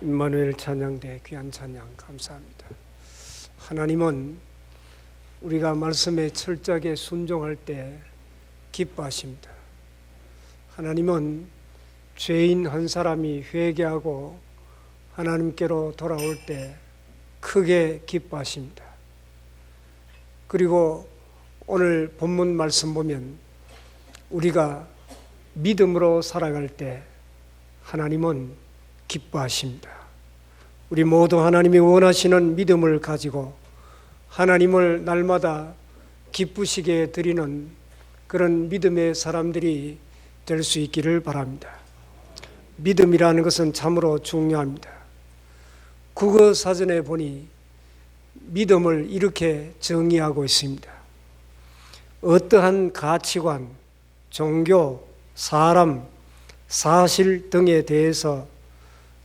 임마누엘 찬양대 귀한 찬양 감사합니다. 하나님은 우리가 말씀에 철저하게 순종할 때 기뻐하십니다. 하나님은 죄인 한 사람이 회개하고 하나님께로 돌아올 때 크게 기뻐하십니다. 그리고 오늘 본문 말씀 보면 우리가 믿음으로 살아갈 때 하나님은 기뻐하십니다. 우리 모두 하나님이 원하시는 믿음을 가지고 하나님을 날마다 기쁘시게 드리는 그런 믿음의 사람들이 될 수 있기를 바랍니다. 믿음이라는 것은 참으로 중요합니다. 국어 사전에 보니 믿음을 이렇게 정의하고 있습니다. 어떠한 가치관, 종교, 사람, 사실 등에 대해서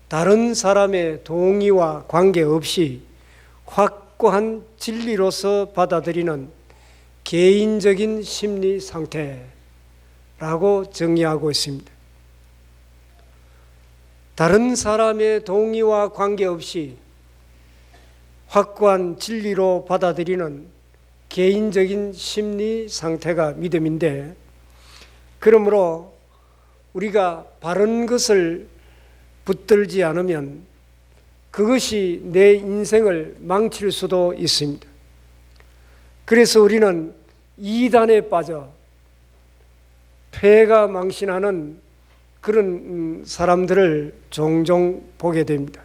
다른 사람의 동의와 관계없이 확고한 진리로서 받아들이는 개인적인 심리 상태라고 정의하고 있습니다. 다른 사람의 동의와 관계없이 확고한 진리로 받아들이는 개인적인 심리 상태가 믿음인데, 그러므로 우리가 바른 것을 붙들지 않으면 그것이 내 인생을 망칠 수도 있습니다. 그래서 우리는 이단에 빠져 폐가 망신하는 그런 사람들을 종종 보게 됩니다.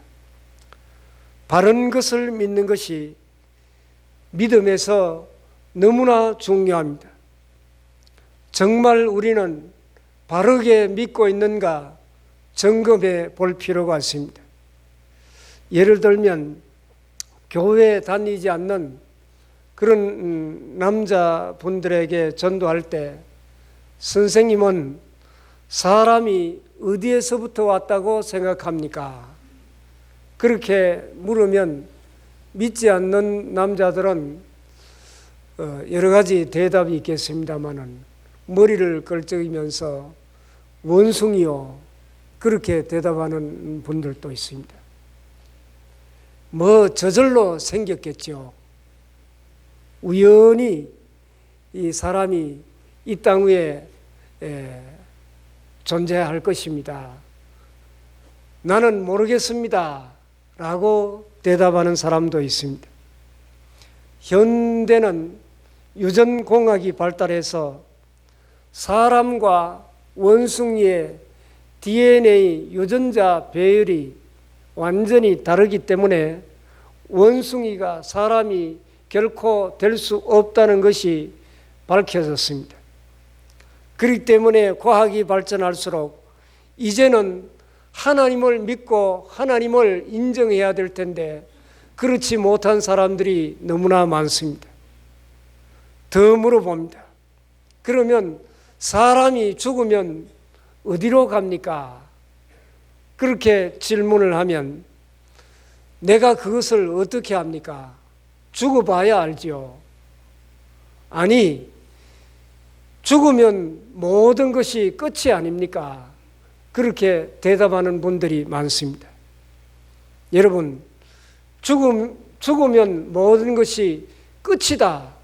바른 것을 믿는 것이 믿음에서 너무나 중요합니다. 정말 우리는 바르게 믿고 있는가 점검해 볼 필요가 있습니다. 예를 들면 교회에 다니지 않는 그런 남자분들에게 전도할 때 선생님은 사람이 어디에서부터 왔다고 생각합니까? 그렇게 물으면 믿지 않는 남자들은 여러 가지 대답이 있겠습니다마는 머리를 걸쩍이면서 원숭이요, 그렇게 대답하는 분들도 있습니다. 뭐 저절로 생겼겠죠. 우연히 이 사람이 이 땅 위에 존재할 것입니다. 나는 모르겠습니다 라고 대답하는 사람도 있습니다. 현대는 유전공학이 발달해서 사람과 원숭이의 DNA 유전자 배열이 완전히 다르기 때문에 원숭이가 사람이 결코 될 수 없다는 것이 밝혀졌습니다. 그렇기 때문에 과학이 발전할수록 이제는 하나님을 믿고 하나님을 인정해야 될 텐데 그렇지 못한 사람들이 너무나 많습니다. 더 물어봅니다. 그러면 사람이 죽으면 어디로 갑니까? 그렇게 질문을 하면 내가 그것을 어떻게 합니까? 죽어봐야 알죠. 아니, 죽으면 모든 것이 끝이 아닙니까? 그렇게 대답하는 분들이 많습니다. 여러분, 죽으면 모든 것이 끝이다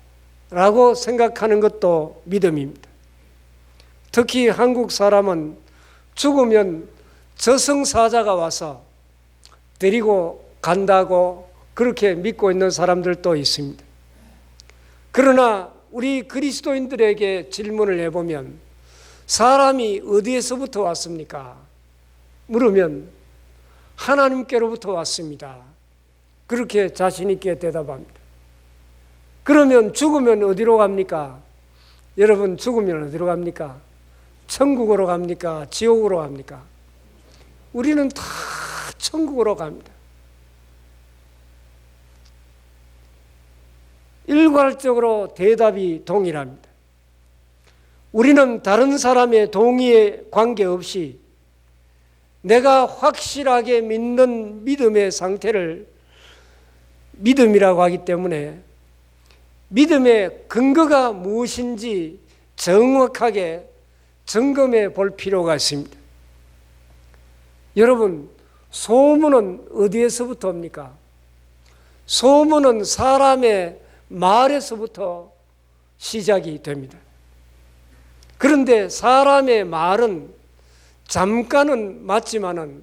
라고 생각하는 것도 믿음입니다. 특히 한국 사람은 죽으면 저승사자가 와서 데리고 간다고 그렇게 믿고 있는 사람들도 있습니다. 그러나 우리 그리스도인들에게 질문을 해보면 사람이 어디에서부터 왔습니까? 물으면 하나님께로부터 왔습니다. 그렇게 자신 있게 대답합니다. 그러면 죽으면 어디로 갑니까? 여러분, 죽으면 어디로 갑니까? 천국으로 갑니까? 지옥으로 갑니까? 우리는 다 천국으로 갑니다. 일괄적으로 대답이 동일합니다. 우리는 다른 사람의 동의에 관계없이 내가 확실하게 믿는 믿음의 상태를 믿음이라고 하기 때문에 믿음의 근거가 무엇인지 정확하게 점검해 볼 필요가 있습니다. 여러분, 소문은 어디에서부터 옵니까? 소문은 사람의 말에서부터 시작이 됩니다. 그런데 사람의 말은 잠깐은 맞지만은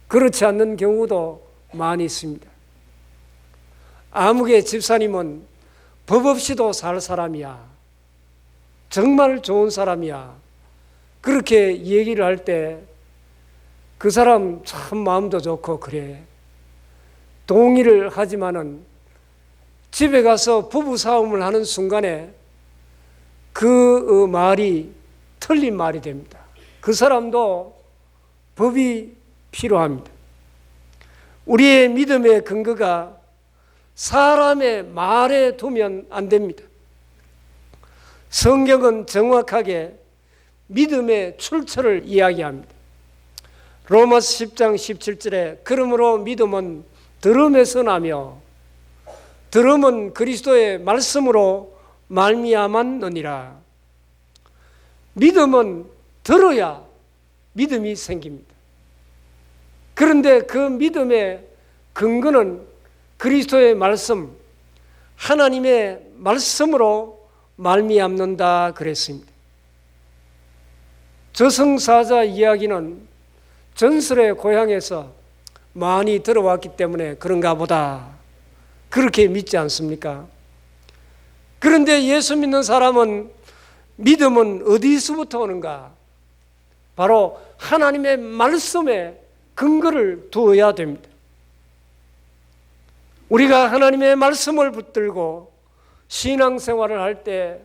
그렇지 않는 경우도 많이 있습니다. 아무개 집사님은 법 없이도 살 사람이야. 정말 좋은 사람이야. 그렇게 얘기를 할 때 그 사람 참 마음도 좋고 그래. 동의를 하지만은 집에 가서 부부싸움을 하는 순간에 그 말이 틀린 말이 됩니다. 그 사람도 법이 필요합니다. 우리의 믿음의 근거가 사람의 말에 두면 안 됩니다. 성경은 정확하게 믿음의 출처를 이야기합니다. 로마서 10장 17절에 그러므로 믿음은 들음에서 나며 들음은 그리스도의 말씀으로 말미암았느니라. 믿음은 들어야 믿음이 생깁니다. 그런데 그 믿음의 근거는 그리스도의 말씀, 하나님의 말씀으로 말미암는다 그랬습니다. 저승사자 이야기는 전설의 고향에서 많이 들어왔기 때문에 그런가 보다 그렇게 믿지 않습니까? 그런데 예수 믿는 사람은 믿음은 어디서부터 오는가? 바로 하나님의 말씀에 근거를 두어야 됩니다. 우리가 하나님의 말씀을 붙들고 신앙생활을 할 때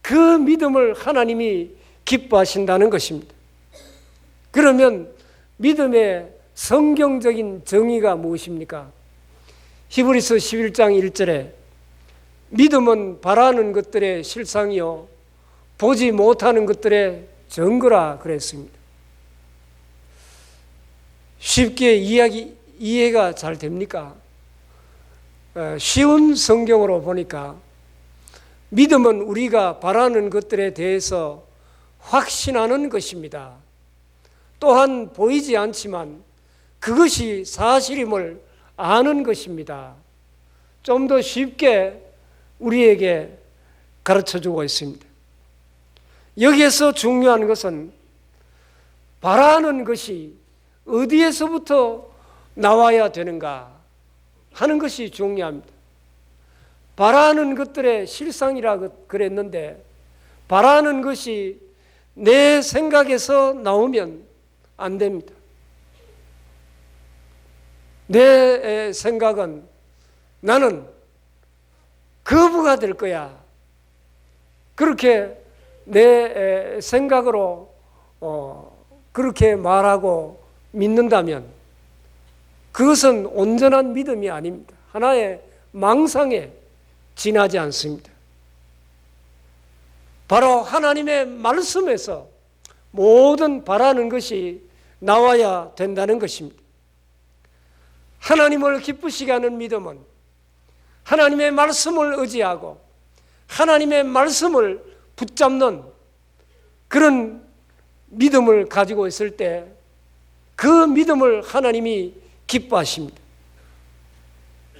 그 믿음을 하나님이 기뻐하신다는 것입니다. 그러면 믿음의 성경적인 정의가 무엇입니까? 히브리서 11장 1절에 믿음은 바라는 것들의 실상이요 보지 못하는 것들의 증거라 그랬습니다. 쉽게 이해가 잘 됩니까? 쉬운 성경으로 보니까 믿음은 우리가 바라는 것들에 대해서 확신하는 것입니다. 또한 보이지 않지만 그것이 사실임을 아는 것입니다. 좀 더 쉽게 우리에게 가르쳐주고 있습니다. 여기에서 중요한 것은 바라는 것이 어디에서부터 나와야 되는가 하는 것이 중요합니다. 바라는 것들의 실상이라 그랬는데 바라는 것이 내 생각에서 나오면 안 됩니다. 내 생각은 나는 거부가 될 거야. 그렇게 내 생각으로 그렇게 말하고 믿는다면 그것은 온전한 믿음이 아닙니다. 하나의 망상에 지나지 않습니다. 바로 하나님의 말씀에서 모든 바라는 것이 나와야 된다는 것입니다. 하나님을 기쁘시게 하는 믿음은 하나님의 말씀을 의지하고 하나님의 말씀을 붙잡는 그런 믿음을 가지고 있을 때 그 믿음을 하나님이 기뻐하십니다.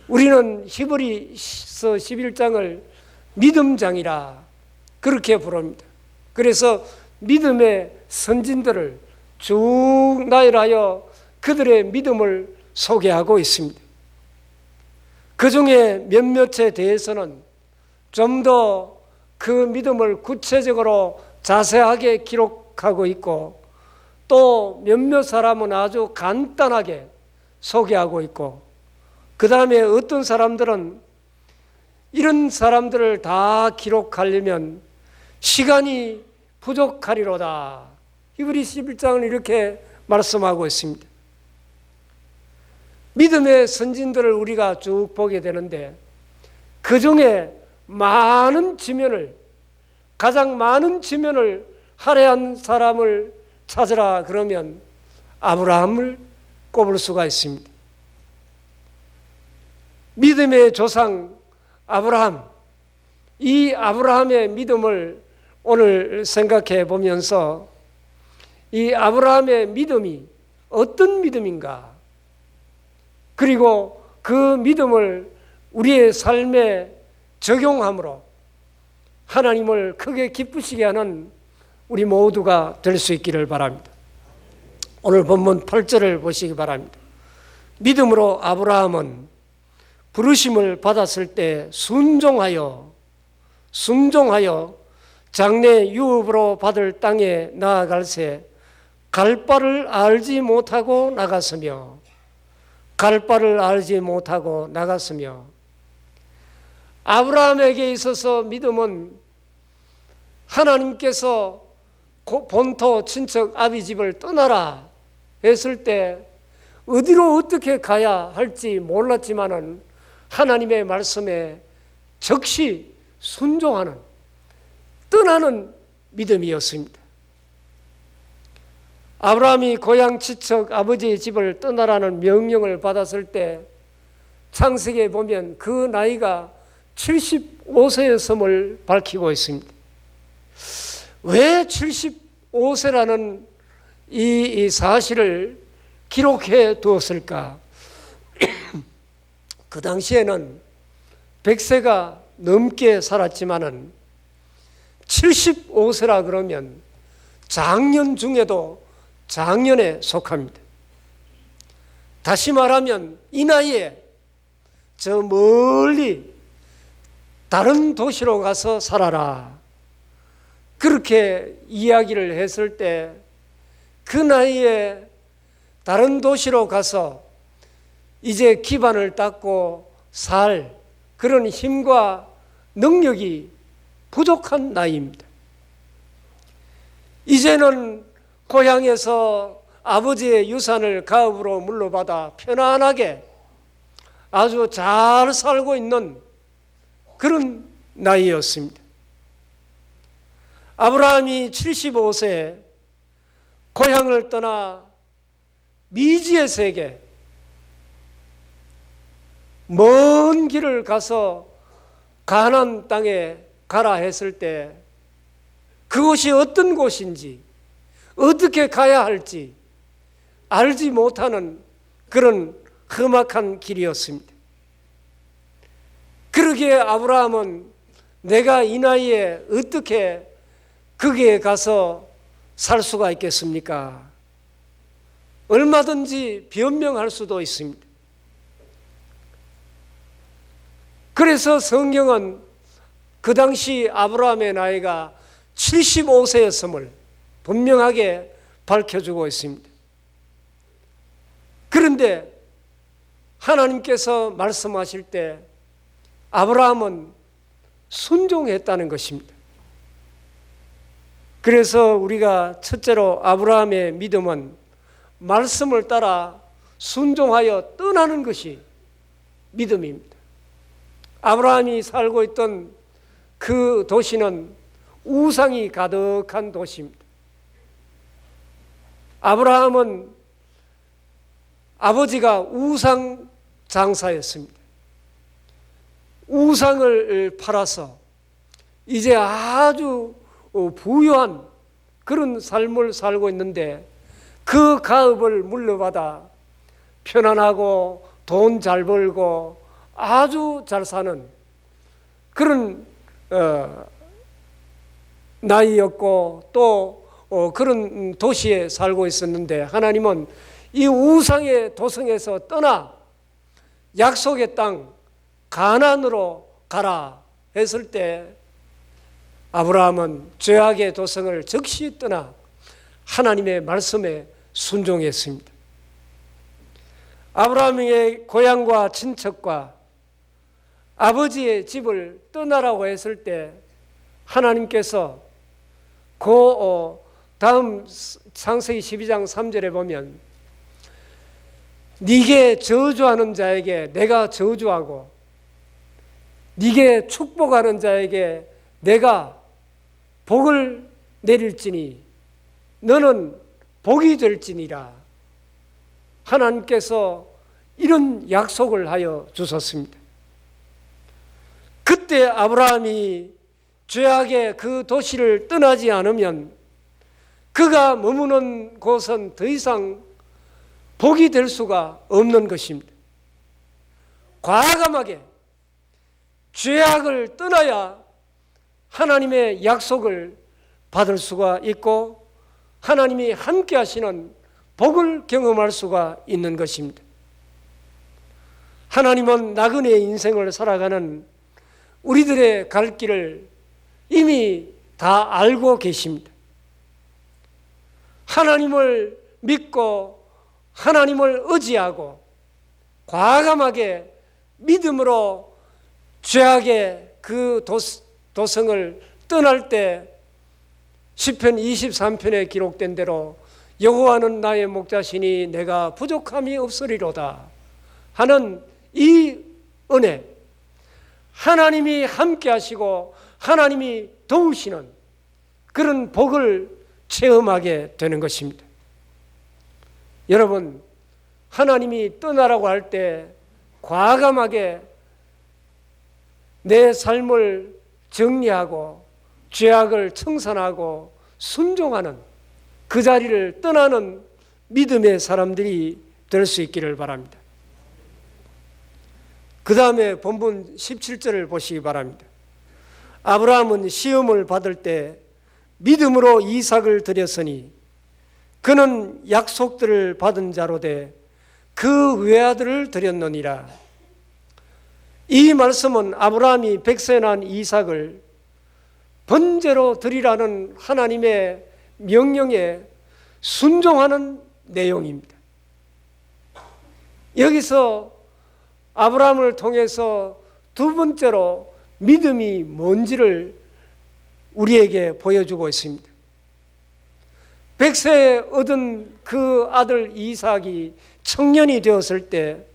우리는 히브리서 11장을 믿음장이라 그렇게 부릅니다. 그래서 믿음의 선진들을 쭉 나열하여 그들의 믿음을 소개하고 있습니다. 그 중에 몇몇에 대해서는 좀 더 그 믿음을 구체적으로 자세하게 기록하고 있고 또 몇몇 사람은 아주 간단하게 소개하고 있고 그 다음에 어떤 사람들은 이런 사람들을 다 기록하려면 시간이 부족하리로다. 히브리 11장은 이렇게 말씀하고 있습니다. 믿음의 선진들을 우리가 쭉 보게 되는데 그 중에 가장 많은 지면을 할애한 사람을 찾으라 그러면 아브라함을 꼽을 수가 있습니다. 믿음의 조상 아브라함, 이 아브라함의 믿음을 오늘 생각해 보면서 이 아브라함의 믿음이 어떤 믿음인가? 그리고 그 믿음을 우리의 삶에 적용함으로 하나님을 크게 기쁘시게 하는 우리 모두가 될 수 있기를 바랍니다. 오늘 본문 8절을 보시기 바랍니다. 믿음으로 아브라함은 부르심을 받았을 때 순종하여 장래 유업으로 받을 땅에 나아갈새 갈 바를 알지 못하고 나갔으며 아브라함에게 있어서 믿음은 하나님께서 본토 친척 아비 집을 떠나라 했을 때 어디로 어떻게 가야 할지 몰랐지만은 하나님의 말씀에 즉시 순종하는 떠나는 믿음이었습니다. 아브라함이 고향 친척 아버지의 집을 떠나라는 명령을 받았을 때 창세기에 보면 그 나이가 75세였음을 밝히고 있습니다. 왜 75세라는 이 사실을 기록해 두었을까? 그 당시에는 100세가 넘게 살았지만은 75세라 그러면 장년 중에도 장년에 속합니다. 다시 말하면 이 나이에 저 멀리 다른 도시로 가서 살아라. 그렇게 이야기를 했을 때 그 나이에 다른 도시로 가서 이제 기반을 닦고 살 그런 힘과 능력이 부족한 나이입니다. 이제는 고향에서 아버지의 유산을 가업으로 물러받아 편안하게 아주 잘 살고 있는 그런 나이였습니다. 아브라함이 75세에 고향을 떠나 미지의 세계 먼 길을 가서 가나안 땅에 가라 했을 때 그곳이 어떤 곳인지 어떻게 가야 할지 알지 못하는 그런 험악한 길이었습니다. 그러기에 아브라함은 내가 이 나이에 어떻게 거기에 가서 살 수가 있겠습니까? 얼마든지 변명할 수도 있습니다. 그래서 성경은 그 당시 아브라함의 나이가 75세였음을 분명하게 밝혀주고 있습니다. 그런데 하나님께서 말씀하실 때 아브라함은 순종했다는 것입니다. 그래서 우리가 첫째로 아브라함의 믿음은 말씀을 따라 순종하여 떠나는 것이 믿음입니다. 아브라함이 살고 있던 그 도시는 우상이 가득한 도시입니다. 아브라함은 아버지가 우상 장사였습니다. 우상을 팔아서 이제 아주 부유한 그런 삶을 살고 있는데 그 가업을 물려받아 편안하고 돈 잘 벌고 아주 잘 사는 그런 나이였고 또 그런 도시에 살고 있었는데 하나님은 이 우상의 도성에서 떠나 약속의 땅 가나안으로 가라 했을 때 아브라함은 죄악의 도성을 즉시 떠나 하나님의 말씀에 순종했습니다. 아브라함의 고향과 친척과 아버지의 집을 떠나라고 했을 때 하나님께서 그 다음 창세기 12장 3절에 보면 네게 저주하는 자에게 내가 저주하고 네게 축복하는 자에게 내가 복을 내릴지니 너는 복이 될지니라. 하나님께서 이런 약속을 하여 주셨습니다. 그때 아브라함이 죄악의 그 도시를 떠나지 않으면 그가 머무는 곳은 더 이상 복이 될 수가 없는 것입니다. 과감하게 죄악을 떠나야 하나님의 약속을 받을 수가 있고 하나님이 함께 하시는 복을 경험할 수가 있는 것입니다. 하나님은 나그네의 인생을 살아가는 우리들의 갈 길을 이미 다 알고 계십니다. 하나님을 믿고 하나님을 의지하고 과감하게 믿음으로 죄악의 그 도성을 떠날 때 시편 23편에 기록된 대로 여호와는 나의 목자시니 내가 부족함이 없으리로다 하는 이 은혜, 하나님이 함께 하시고 하나님이 도우시는 그런 복을 체험하게 되는 것입니다. 여러분, 하나님이 떠나라고 할 때 과감하게 내 삶을 정리하고 죄악을 청산하고 순종하는 그 자리를 떠나는 믿음의 사람들이 될 수 있기를 바랍니다. 그 다음에 본문 17절을 보시기 바랍니다. 아브라함은 시험을 받을 때 믿음으로 이삭을 드렸으니 그는 약속들을 받은 자로 돼 그 외아들을 드렸느니라. 이 말씀은 아브라함이 백세 난 이삭을 번제로 드리라는 하나님의 명령에 순종하는 내용입니다. 여기서 아브라함을 통해서 두 번째로 믿음이 뭔지를 우리에게 보여주고 있습니다. 백세에 얻은 그 아들 이삭이 청년이 되었을 때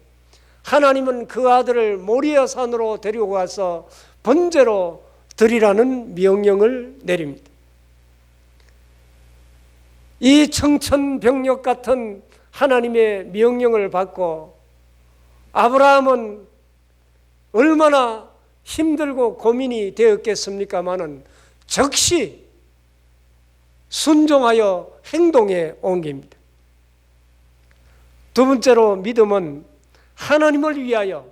하나님은 그 아들을 모리아 산으로 데리고 가서 번제로 드리라는 명령을 내립니다. 이 청천벽력 같은 하나님의 명령을 받고 아브라함은 얼마나 힘들고 고민이 되었겠습니까마는 즉시 순종하여 행동에 옮깁니다. 두 번째로 믿음은 하나님을 위하여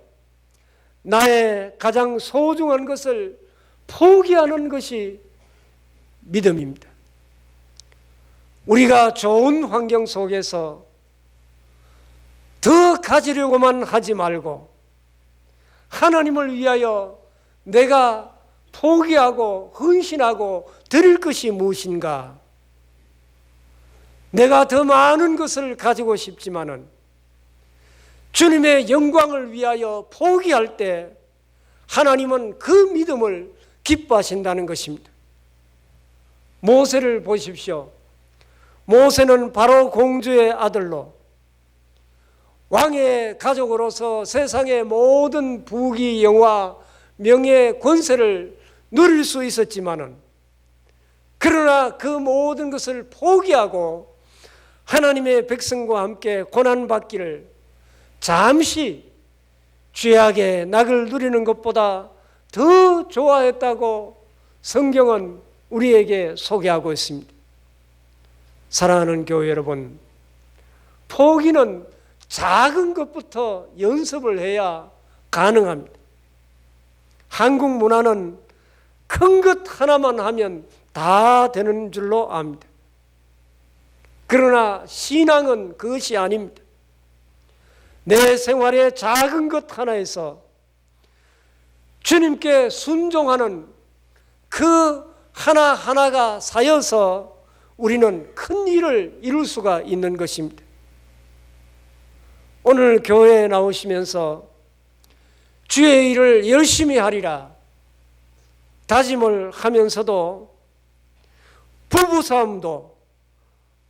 나의 가장 소중한 것을 포기하는 것이 믿음입니다. 우리가 좋은 환경 속에서 더 가지려고만 하지 말고 하나님을 위하여 내가 포기하고 헌신하고 드릴 것이 무엇인가? 내가 더 많은 것을 가지고 싶지만은 주님의 영광을 위하여 포기할 때 하나님은 그 믿음을 기뻐하신다는 것입니다. 모세를 보십시오. 모세는 바로 공주의 아들로 왕의 가족으로서 세상의 모든 부귀 영화 명예 권세를 누릴 수 있었지만은 그러나 그 모든 것을 포기하고 하나님의 백성과 함께 고난받기를 잠시 죄악의 낙을 누리는 것보다 더 좋아했다고 성경은 우리에게 소개하고 있습니다. 사랑하는 교회 여러분, 포기는 작은 것부터 연습을 해야 가능합니다. 한국 문화는 큰 것 하나만 하면 다 되는 줄로 압니다. 그러나 신앙은 그것이 아닙니다. 내 생활의 작은 것 하나에서 주님께 순종하는 그 하나하나가 쌓여서 우리는 큰 일을 이룰 수가 있는 것입니다. 오늘 교회에 나오시면서 주의 일을 열심히 하리라 다짐을 하면서도 부부싸움도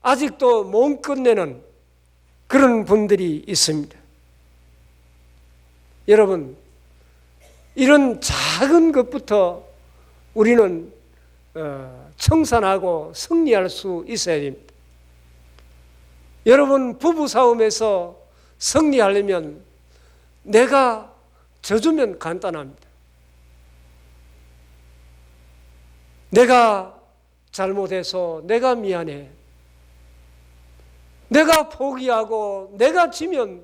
아직도 못 끝내는 그런 분들이 있습니다. 여러분, 이런 작은 것부터 우리는 청산하고 승리할 수 있어야 됩니다. 여러분, 부부싸움에서 승리하려면 내가 져주면 간단합니다. 내가 잘못해서 내가 미안해. 내가 포기하고 내가 지면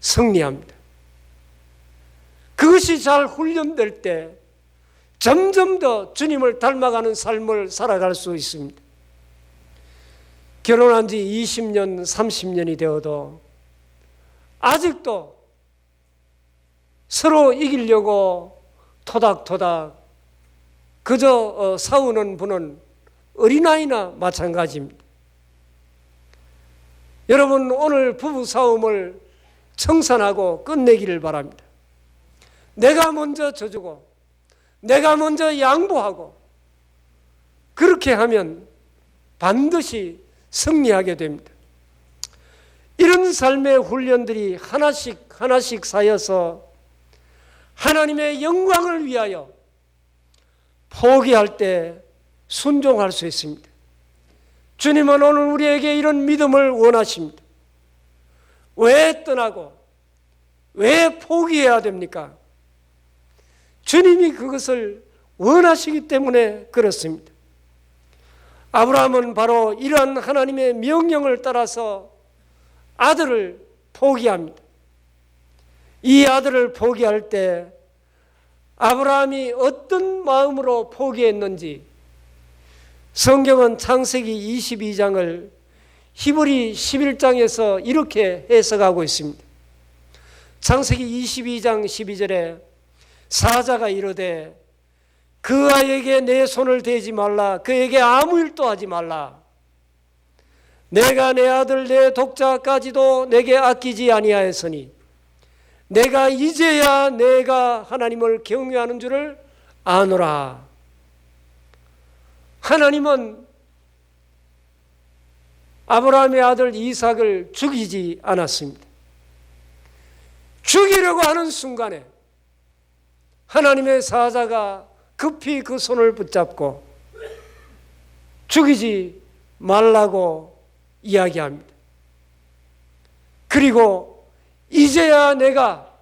승리합니다. 그것이 잘 훈련될 때 점점 더 주님을 닮아가는 삶을 살아갈 수 있습니다. 결혼한 지 20년, 30년이 되어도 아직도 서로 이기려고 토닥토닥 그저 싸우는 분은 어린아이나 마찬가지입니다. 여러분, 오늘 부부싸움을 청산하고 끝내기를 바랍니다. 내가 먼저 져주고 내가 먼저 양보하고 그렇게 하면 반드시 승리하게 됩니다. 이런 삶의 훈련들이 하나씩 쌓여서 하나님의 영광을 위하여 포기할 때 순종할 수 있습니다. 주님은 오늘 우리에게 이런 믿음을 원하십니다. 왜 떠나고 왜 포기해야 됩니까? 주님이 그것을 원하시기 때문에 그렇습니다. 아브라함은 바로 이러한 하나님의 명령을 따라서 아들을 포기합니다. 이 아들을 포기할 때 아브라함이 어떤 마음으로 포기했는지 성경은 창세기 22장을 히브리 11장에서 이렇게 해석하고 있습니다. 창세기 22장 12절에 사자가 이르되 그 아이에게 내 손을 대지 말라. 그에게 아무 일도 하지 말라. 내가 내 아들 내 독자까지도 내게 아끼지 아니하였으니 내가 이제야 내가 하나님을 경외하는 줄을 아노라. 하나님은 아브라함의 아들 이삭을 죽이지 않았습니다. 죽이려고 하는 순간에 하나님의 사자가 급히 그 손을 붙잡고 죽이지 말라고 이야기합니다. 그리고 이제야 내가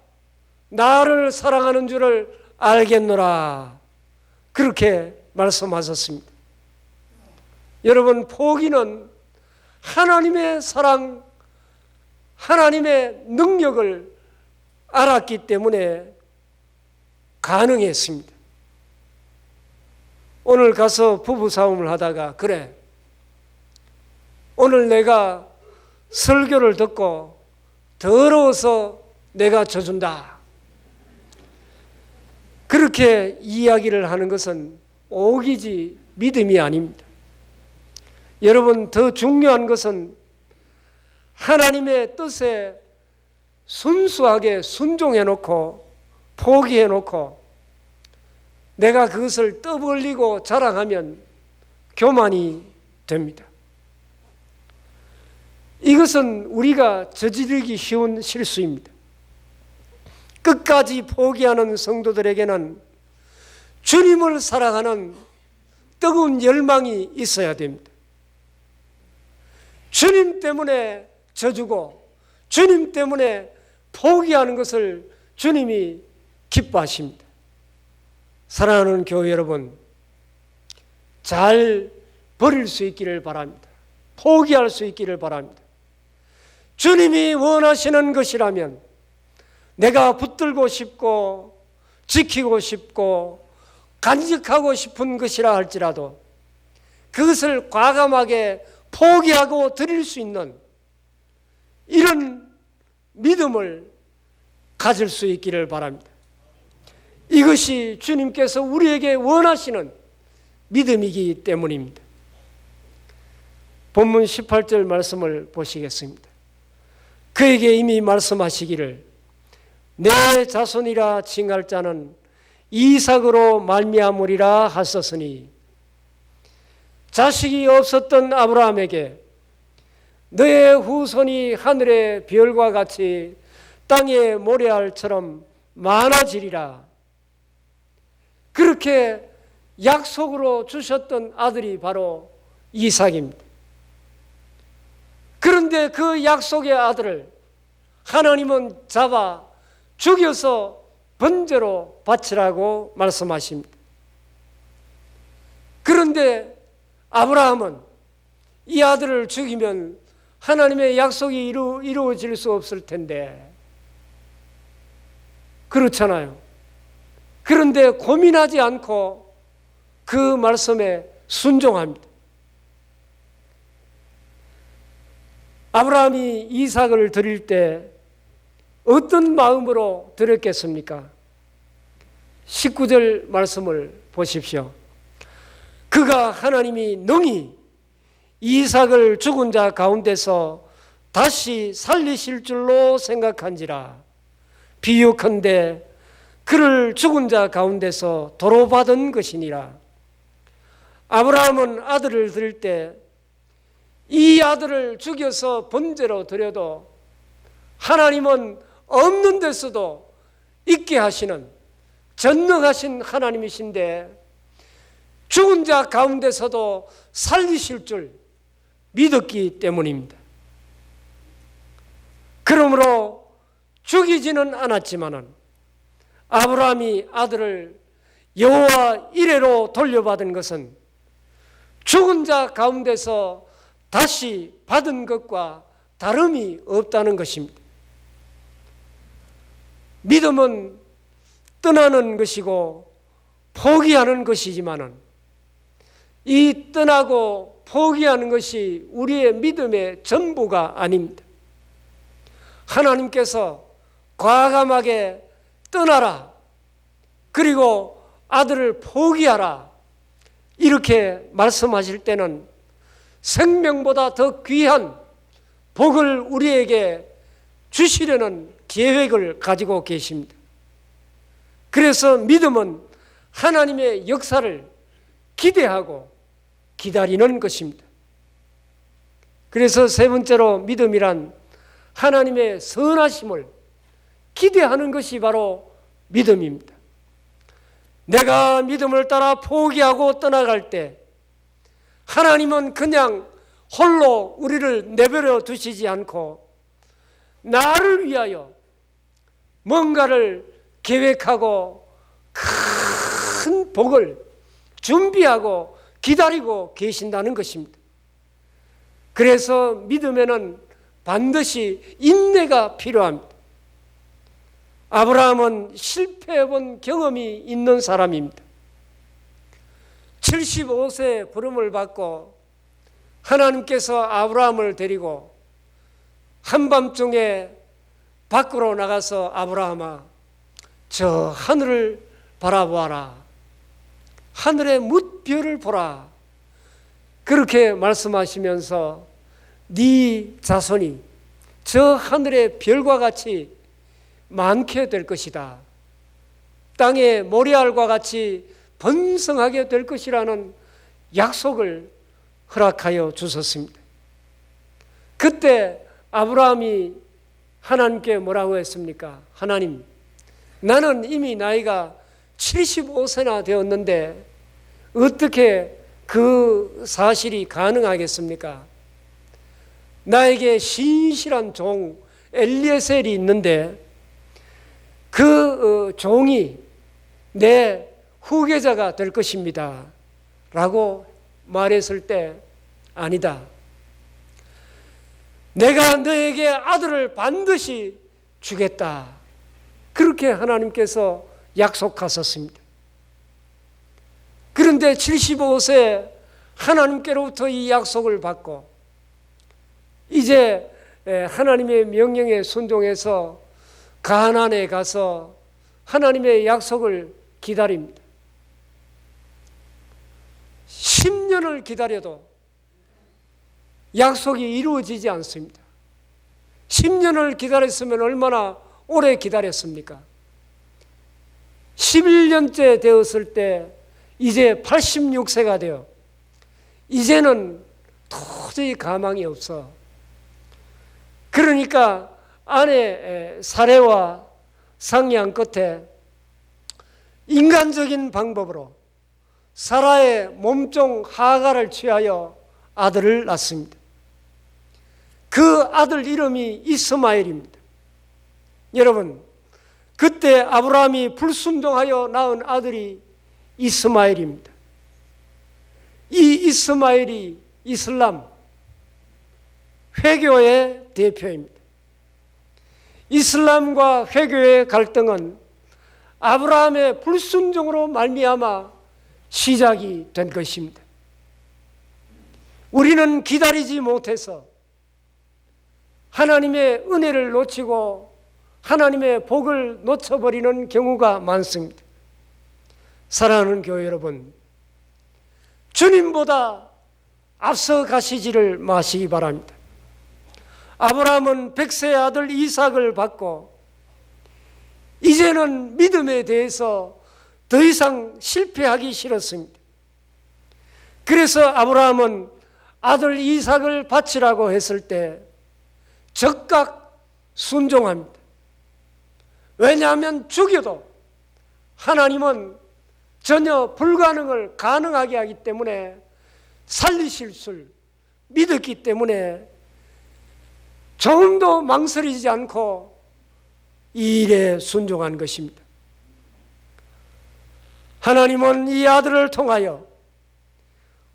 나를 사랑하는 줄을 알겠노라. 그렇게 말씀하셨습니다. 여러분, 포기는 하나님의 사랑, 하나님의 능력을 알았기 때문에 가능했습니다. 오늘 가서 부부싸움을 하다가 그래, 오늘 내가 설교를 듣고 더러워서 내가 져준다. 그렇게 이야기를 하는 것은 오기지 믿음이 아닙니다. 여러분, 더 중요한 것은 하나님의 뜻에 순수하게 순종해놓고 포기해놓고 내가 그것을 떠벌리고 자랑하면 교만이 됩니다. 이것은 우리가 저지르기 쉬운 실수입니다. 끝까지 포기하는 성도들에게는 주님을 사랑하는 뜨거운 열망이 있어야 됩니다. 주님 때문에 져주고 주님 때문에 포기하는 것을 주님이 기뻐하십니다. 사랑하는 교회 여러분, 잘 버릴 수 있기를 바랍니다. 포기할 수 있기를 바랍니다. 주님이 원하시는 것이라면 내가 붙들고 싶고 지키고 싶고 간직하고 싶은 것이라 할지라도 그것을 과감하게 포기하고 드릴 수 있는 이런 믿음을 가질 수 있기를 바랍니다. 이것이 주님께서 우리에게 원하시는 믿음이기 때문입니다. 본문 18절 말씀을 보시겠습니다. 그에게 이미 말씀하시기를 내 자손이라 칭할 자는 이삭으로 말미암으리라 하셨으니 자식이 없었던 아브라함에게 너의 후손이 하늘의 별과 같이 땅의 모래알처럼 많아지리라. 그렇게 약속으로 주셨던 아들이 바로 이삭입니다. 그런데 그 약속의 아들을 하나님은 잡아 죽여서 번제로 바치라고 말씀하십니다. 그런데 아브라함은 이 아들을 죽이면 하나님의 약속이 이루어질 수 없을 텐데. 그렇잖아요. 그런데 고민하지 않고 그 말씀에 순종합니다. 아브라함이 이삭을 드릴 때 어떤 마음으로 드렸겠습니까? 19절 말씀을 보십시오. 그가 하나님이 능히 이삭을 죽은 자 가운데서 다시 살리실 줄로 생각한지라. 비유컨대 그를 죽은 자 가운데서 도로 받은 것이니라. 아브라함은 아들을 드릴 때 이 아들을 죽여서 번제로 드려도 하나님은 없는 데서도 있게 하시는 전능하신 하나님이신데 죽은 자 가운데서도 살리실 줄 믿었기 때문입니다. 그러므로 죽이지는 않았지만은 아브라함이 아들을 여호와 이레로 돌려받은 것은 죽은 자 가운데서 다시 받은 것과 다름이 없다는 것입니다. 믿음은 떠나는 것이고 포기하는 것이지만은 이 떠나고 포기하는 것이 우리의 믿음의 전부가 아닙니다. 하나님께서 과감하게 떠나라, 그리고 아들을 포기하라, 이렇게 말씀하실 때는 생명보다 더 귀한 복을 우리에게 주시려는 계획을 가지고 계십니다. 그래서 믿음은 하나님의 역사를 기대하고 기다리는 것입니다. 그래서 세 번째로 믿음이란 하나님의 선하심을 기대하는 것이 바로 믿음입니다. 내가 믿음을 따라 포기하고 떠나갈 때 하나님은 그냥 홀로 우리를 내버려 두시지 않고 나를 위하여 뭔가를 계획하고 큰 복을 준비하고 기다리고 계신다는 것입니다. 그래서 믿음에는 반드시 인내가 필요합니다. 아브라함은 실패해본 경험이 있는 사람입니다. 75세 부름을 받고 하나님께서 아브라함을 데리고 한밤중에 밖으로 나가서 아브라함아, 저 하늘을 바라보아라. 하늘의 뭇별을 보라. 그렇게 말씀하시면서 네 자손이 저 하늘의 별과 같이 많게 될 것이다. 땅의 모래알과 같이 번성하게 될 것이라는 약속을 허락하여 주셨습니다. 그때 아브라함이 하나님께 뭐라고 했습니까? 하나님, 나는 이미 나이가 75세나 되었는데 어떻게 그 사실이 가능하겠습니까? 나에게 신실한 종 엘리에셀이 있는데 그 종이 내 후계자가 될 것입니다 라고 말했을 때 아니다. 내가 너에게 아들을 반드시 주겠다. 그렇게 하나님께서 약속하셨습니다. 그런데 75세 하나님께로부터 이 약속을 받고 이제 하나님의 명령에 순종해서 가나안에 가서 하나님의 약속을 기다립니다. 10년을 기다려도 약속이 이루어지지 않습니다. 10년을 기다렸으면 얼마나 오래 기다렸습니까? 11년째 되었을 때 이제 86세가 되어 이제는 도저히 가망이 없어. 그러니까 아내 사례와 상의한 끝에 인간적인 방법으로 사라의 몸종 하가를 취하여 아들을 낳습니다. 그 아들 이름이 이스마엘입니다. 여러분, 그때 아브라함이 불순종하여 낳은 아들이 이스마엘입니다. 이 이스마엘이 이슬람, 회교의 대표입니다. 이슬람과 회교의 갈등은 아브라함의 불순종으로 말미암아 시작이 된 것입니다. 우리는 기다리지 못해서 하나님의 은혜를 놓치고 하나님의 복을 놓쳐버리는 경우가 많습니다. 사랑하는 교회 여러분, 주님보다 앞서 가시지를 마시기 바랍니다. 아브라함은 100세의 아들 이삭을 받고 이제는 믿음에 대해서 더 이상 실패하기 싫었습니다. 그래서 아브라함은 아들 이삭을 바치라고 했을 때 즉각 순종합니다. 왜냐하면 죽여도 하나님은 전혀 불가능을 가능하게 하기 때문에 살리실 줄 믿었기 때문에 조금도 망설이지 않고 이 일에 순종한 것입니다. 하나님은 이 아들을 통하여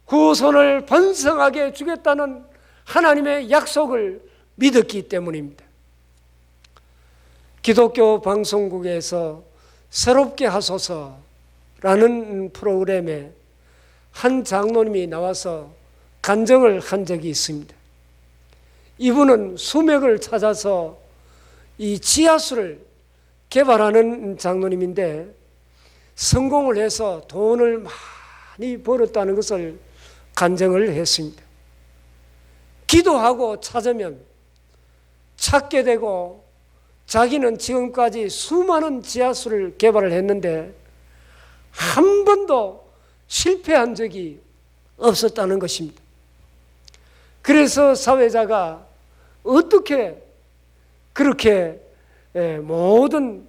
후손을 번성하게 주겠다는 하나님의 약속을 믿었기 때문입니다. 기독교 방송국에서 새롭게 하소서라는 프로그램에 한 장로님이 나와서 간증을 한 적이 있습니다. 이분은 수맥을 찾아서 이 지하수를 개발하는 장로님인데 성공을 해서 돈을 많이 벌었다는 것을 간증을 했습니다. 기도하고 찾으면 찾게 되고 자기는 지금까지 수많은 지하수를 개발을 했는데 한 번도 실패한 적이 없었다는 것입니다. 그래서 사회자가 어떻게 그렇게 모든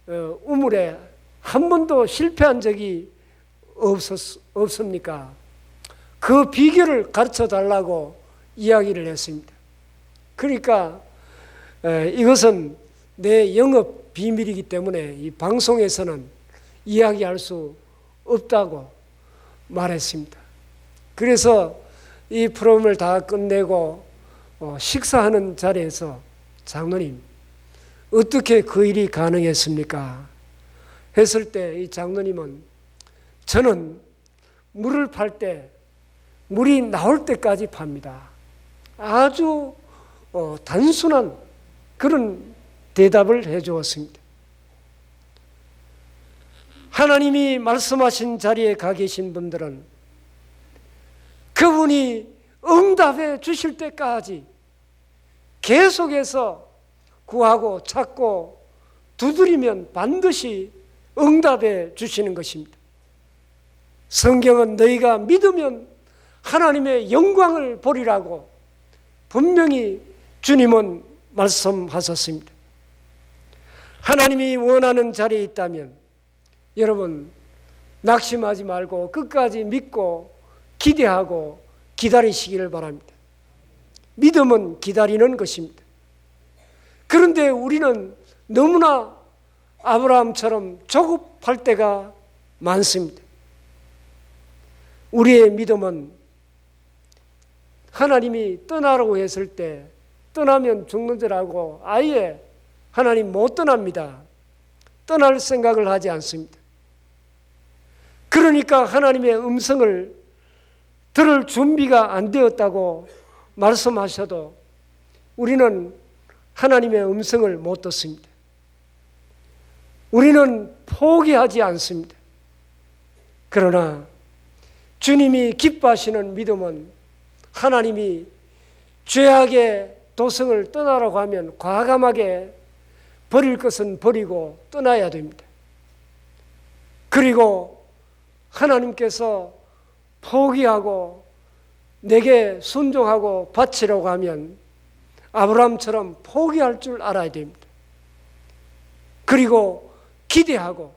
우물에 한 번도 실패한 적이 없습니까? 그 비결을 가르쳐 달라고 이야기를 했습니다. 그러니까 이것은 내 영업 비밀이기 때문에 이 방송에서는 이야기할 수 없다고 말했습니다. 그래서 이 프로그램을 다 끝내고 식사하는 자리에서 장로님, 어떻게 그 일이 가능했습니까? 했을 때 이 장로님은 저는 물을 팔 때 물이 나올 때까지 팝니다. 아주 단순한 그런 대답을 해 주었습니다. 하나님이 말씀하신 자리에 가 계신 분들은 그분이 응답해 주실 때까지 계속해서 구하고 찾고 두드리면 반드시 응답해 주시는 것입니다. 성경은 너희가 믿으면 하나님의 영광을 보리라고 분명히 주님은 말씀하셨습니다. 하나님이 원하는 자리에 있다면 여러분 낙심하지 말고 끝까지 믿고 기대하고 기다리시기를 바랍니다. 믿음은 기다리는 것입니다. 그런데 우리는 너무나 아브라함처럼 조급할 때가 많습니다. 우리의 믿음은 하나님이 떠나라고 했을 때 떠나면 죽는 줄 알고 아예 하나님 못 떠납니다. 떠날 생각을 하지 않습니다. 그러니까 하나님의 음성을 들을 준비가 안 되었다고 말씀하셔도 우리는 하나님의 음성을 못 듣습니다. 우리는 포기하지 않습니다. 그러나 주님이 기뻐하시는 믿음은 하나님이 죄악의 도성을 떠나라고 하면 과감하게 버릴 것은 버리고 떠나야 됩니다. 그리고 하나님께서 포기하고 내게 순종하고 바치라고 하면 아브라함처럼 포기할 줄 알아야 됩니다. 그리고 기대하고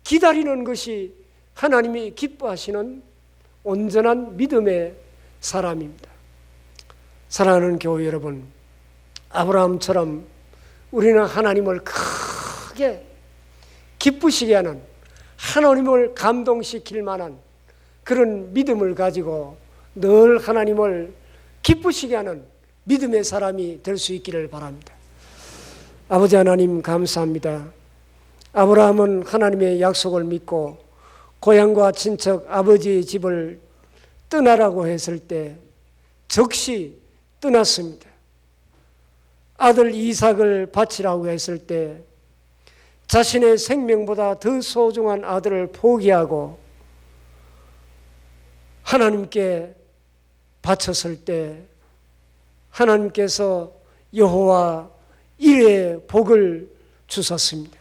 기다리는 것이 하나님이 기뻐하시는 온전한 믿음의 사람입니다. 사랑하는 교회 여러분, 아브라함처럼 우리는 하나님을 크게 기쁘시게 하는, 하나님을 감동시킬 만한 그런 믿음을 가지고 늘 하나님을 기쁘시게 하는 믿음의 사람이 될 수 있기를 바랍니다. 아버지 하나님 감사합니다. 아브라함은 하나님의 약속을 믿고 고향과 친척 아버지의 집을 떠나라고 했을 때 즉시 떠났습니다. 아들 이삭을 바치라고 했을 때 자신의 생명보다 더 소중한 아들을 포기하고 하나님께 바쳤을 때 하나님께서 여호와 일의 복을 주셨습니다.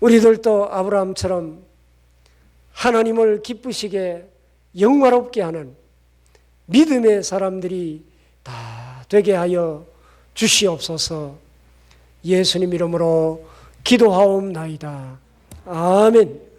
우리들도 아브라함처럼 하나님을 기쁘시게 영화롭게 하는 믿음의 사람들이 다 되게 하여 주시옵소서. 예수님 이름으로 기도하옵나이다. 아멘.